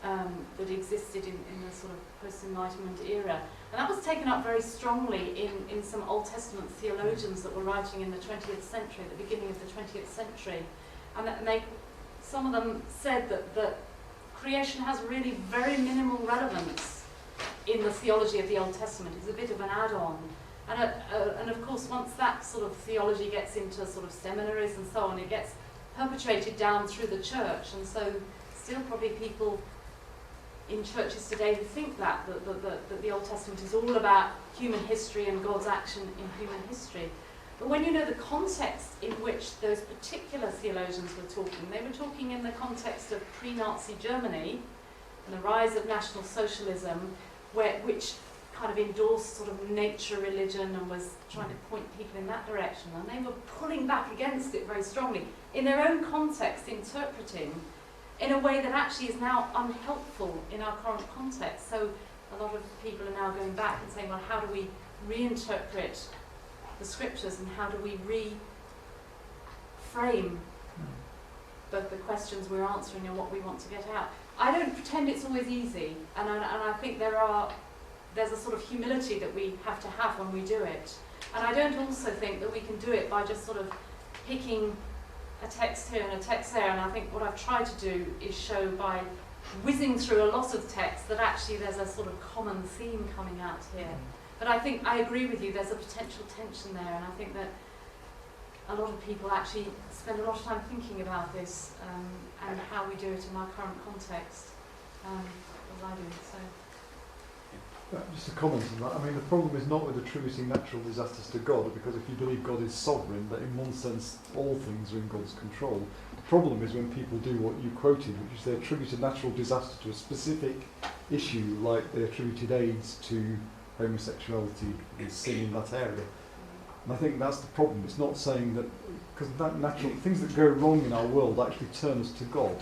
that existed in the sort of post-Enlightenment era. And that was taken up very strongly in some Old Testament theologians that were writing in the 20th century, the beginning of the 20th century. And some of them said that creation has really very minimal relevance in the theology of the Old Testament. It's a bit of an add-on. And of course, once that sort of theology gets into sort of seminaries and so on, it gets perpetuated down through the church. And so still probably people in churches today who think that the Old Testament is all about human history and God's action in human history. But when you know the context in which those particular theologians were talking, they were talking in the context of pre-Nazi Germany and the rise of National Socialism, which kind of endorsed sort of nature religion and was trying to point people in that direction. And they were pulling back against it very strongly, in their own context, interpreting in a way that actually is now unhelpful in our current context. So a lot of people are now going back and saying, well, how do we reinterpret the scriptures and how do we reframe both the questions we're answering and what we want to get out? I don't pretend it's always easy, and I think there's a sort of humility that we have to have when we do it. And I don't also think that we can do it by just sort of picking a text here and a text there, and I think what I've tried to do is show by whizzing through a lot of text that actually there's a sort of common theme coming out here. But I think I agree with you, there's a potential tension there, and I think that a lot of people actually spend a lot of time thinking about this and how we do it in our current context, as I do. So. Just a comment on that. I mean, the problem is not with attributing natural disasters to God, because if you believe God is sovereign, that in one sense all things are in God's control. The problem is when people do what you quoted, which is they attribute a natural disaster to a specific issue, like they attributed AIDS to homosexuality and sin in that area. And I think that's the problem. It's not saying that, because that natural things that go wrong in our world actually turn us to God.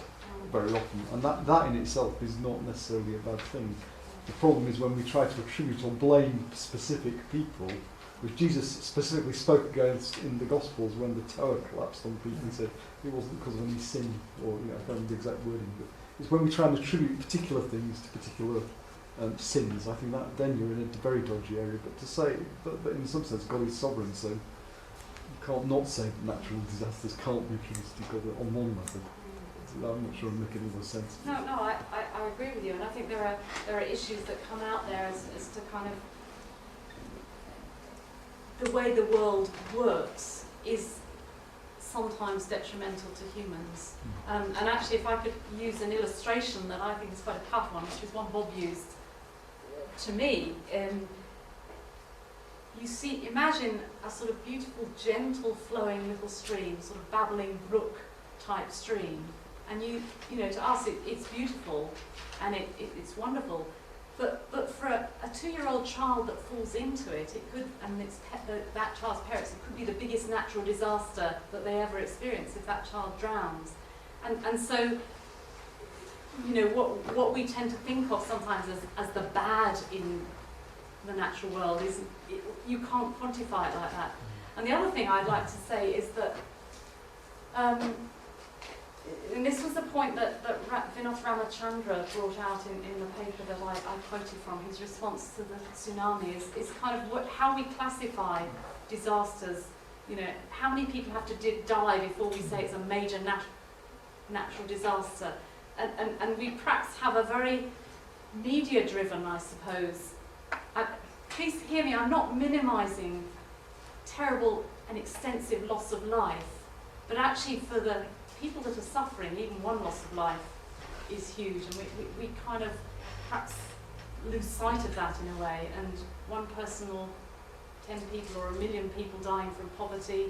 very often, and that in itself is not necessarily a bad thing. The problem is when we try to attribute or blame specific people, which Jesus specifically spoke against in the Gospels when the tower collapsed on people and said it wasn't because of any sin, or I can't remember the exact wording, but it's when we try and attribute particular things to particular sins. I think that then you're in a very dodgy area. But to say, but in some sense, God is sovereign, so you can't not say that natural disasters can't be attributed to God on one method. So I'm not sure I'm making any more sense. No, I agree with you, and I think there are issues that come out there as to kind of the way the world works is sometimes detrimental to humans. And actually, if I could use an illustration that I think is quite a powerful one, which is one Bob used to me, you see, imagine a sort of beautiful, gentle flowing little stream, sort of babbling brook type stream. And you know, to us it's beautiful and it's wonderful. But for a 2-year-old child that falls into it, it could, and that child's parents, it could be the biggest natural disaster that they ever experience if that child drowns. And so, you know, what we tend to think of sometimes as the bad in the natural world is, you can't quantify it like that. And the other thing I'd like to say is that, and this was the point that Vinoth Ramachandra brought out in the paper that I quoted from, his response to the tsunami is kind of how we classify disasters. You know, how many people have to die before we say it's a major natural disaster? And we perhaps have a very media-driven, I suppose. Please hear me, I'm not minimising terrible and extensive loss of life, but actually for the people that are suffering, even one loss of life is huge, and we kind of perhaps lose sight of that in a way, and one person or 10 people or 1 million people dying from poverty,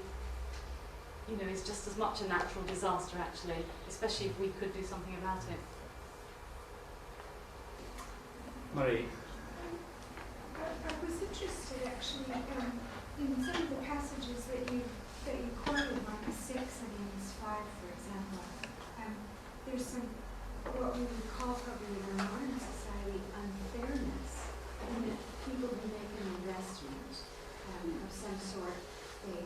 you know, is just as much a natural disaster actually, especially if we could do something about it. Marie? I was interested actually in some of the passages that you quoted, like 6 and Amos 5, for example. There's some, what we would call probably in our modern society, unfairness, in that people who make an investment of some sort, they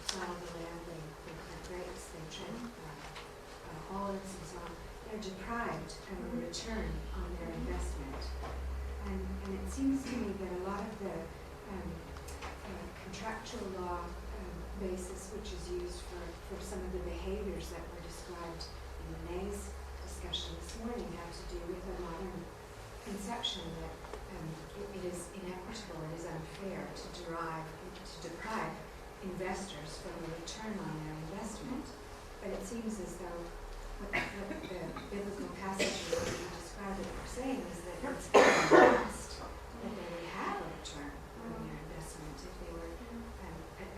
plow the land, they plant grapes, they trim olives and so on. They're deprived of a return on their investment. And it seems to me that a lot of the contractual law basis which is used for some of the behaviors that were described in Renee's discussion this morning have to do with a modern conception that it is inequitable, it is unfair to deprive investors from a return on their investment. But it seems as though what the biblical passages that you described it are saying is that it's past that they would have a return on their investment if they were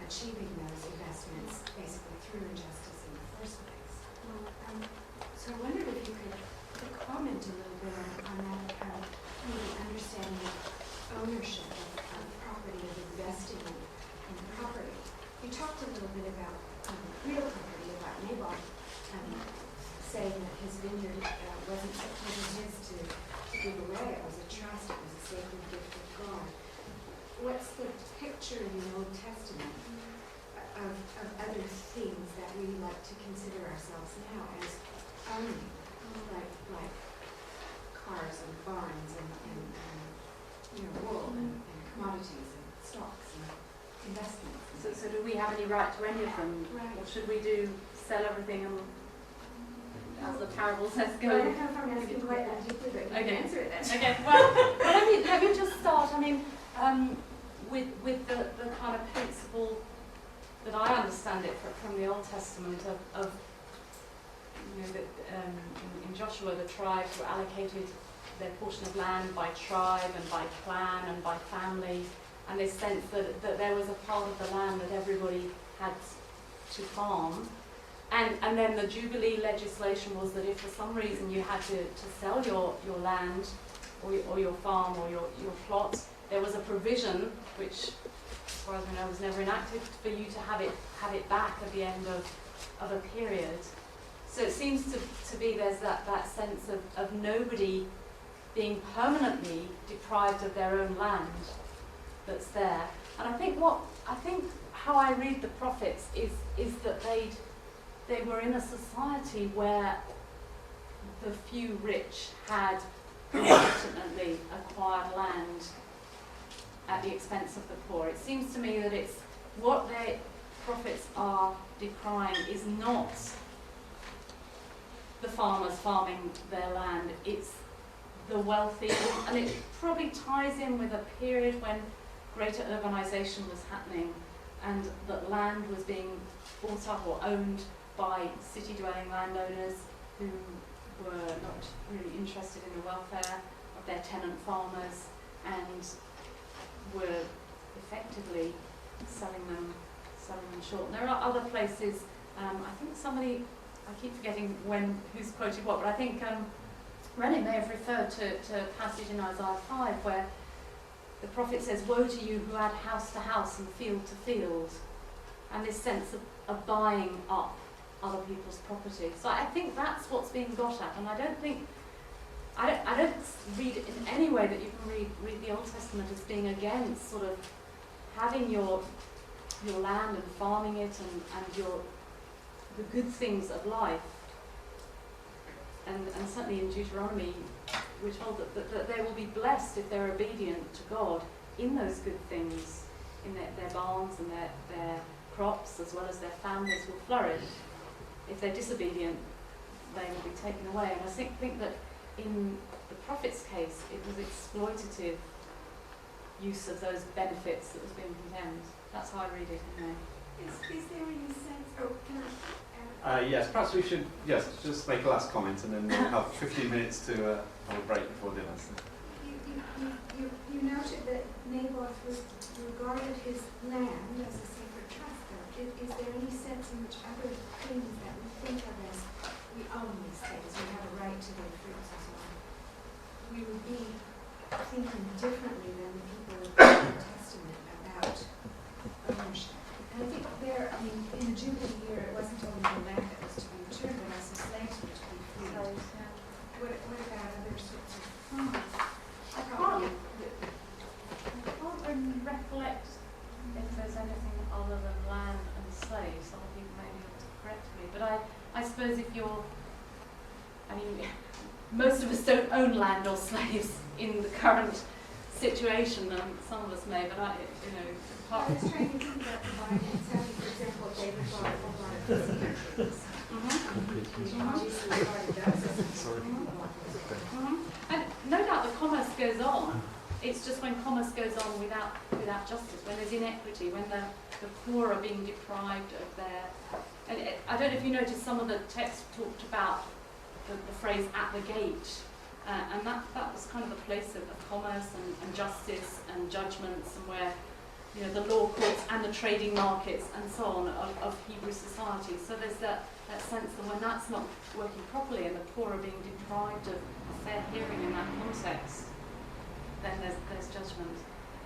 achieving those investments basically through injustice in the first place. So I wondered if you could comment a little bit on that, maybe understanding of ownership of property, of investing in property. You talked a little bit about real property, about Nabal saying that his vineyard wasn't his to give away. It was a trust, it was a sacred gift of God. What's the picture in the Old Testament of other things that we like to consider ourselves now as owning, like cars and barns and wool and commodities and stocks and investments? So do we have any right to any of them? Right. Or should we sell everything and, as the parable says, go? Well, I don't know if I'm asking quite that deeply, but you can answer it then. Okay, well let me just start, with the kind of principle that I understand it from the Old Testament of you know, that in Joshua the tribes were allocated their portion of land by tribe and by clan and by family, and they sensed that there was a part of the land that everybody had to farm. And then the Jubilee legislation was that if for some reason you had to sell your land or your farm or your plot, there was a provision which, as far as I know, was never enacted, for you to have it back at the end of a period. So it seems to be there's that sense of nobody being permanently deprived of their own land that's there. And I think how I read the prophets is that they were in a society where the few rich had legitimately acquired land at the expense of the poor. It seems to me that it's what the prophets are decrying is not the farmers farming their land, it's the wealthy, and it probably ties in with a period when greater urbanisation was happening and that land was being bought up or owned by city-dwelling landowners who were not really interested in the welfare of their tenant farmers and were effectively selling them short. And there are other places, I think somebody, I keep forgetting who's quoted what, but I think Rennie may have referred to a passage in Isaiah 5 where the prophet says, "Woe to you who add house to house and field to field," and this sense of buying up other people's property. So I think that's what's being got at, and I don't read it in any way that you can read the Old Testament as being against sort of having your land and farming it and the good things of life. And certainly in Deuteronomy, we're told that they will be blessed if they're obedient to God in those good things, in their barns and their crops, as well as their families will flourish. If they're disobedient, they will be taken away. And I think that in the prophet's case, it was exploitative use of those benefits that was being condemned. That's how I read it anyway. Is there any sense, can Yes, perhaps we should just make a last comment and then we'll have 15 minutes to have a break before dinner. So. You noted that Naboth regarded his land as a sacred trust. Is there any sense in which other things that we think of as we own these things, we have a right to their fruits and so on, we would be thinking differently than the people of the Old Testament about ownership? And I think in the Jubilee year, it wasn't only the land that was to be returned, but also slaves were to be freed. What about other sorts of I can't really recollect if there's anything other than land and slaves. Other people may be able to correct me, but I suppose if most of us don't own land or slaves in the current situation, and some of us may, but I was trying to think about the Bible itself. For example, David bought a whole lot of things. Obviously, part of that. And no doubt the commerce goes on. It's just when commerce goes on without justice, when there's inequity, when the poor are being deprived of their... And I don't know if you noticed some of the text talked about the phrase "at the gate," and that was kind of the place of commerce and justice and judgments, and where the law courts and the trading markets and so on of Hebrew society. So there's that sense that when that's not working properly and the poor are being deprived of a fair hearing in that context, then there's judgment.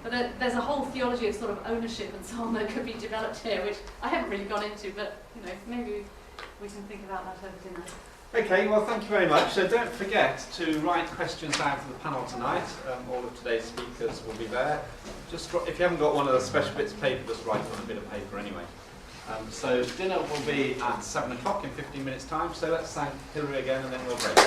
But there's a whole theology of sort of ownership and so on that could be developed here, which I haven't really gone into, but maybe we can think about that over dinner. Okay, well, thank you very much. So don't forget to write questions down for the panel tonight. All of today's speakers will be there. Just if you haven't got one of the special bits of paper, just write on a bit of paper anyway. So dinner will be at 7 o'clock in 15 minutes' time. So let's thank Hilary again, and then we'll break.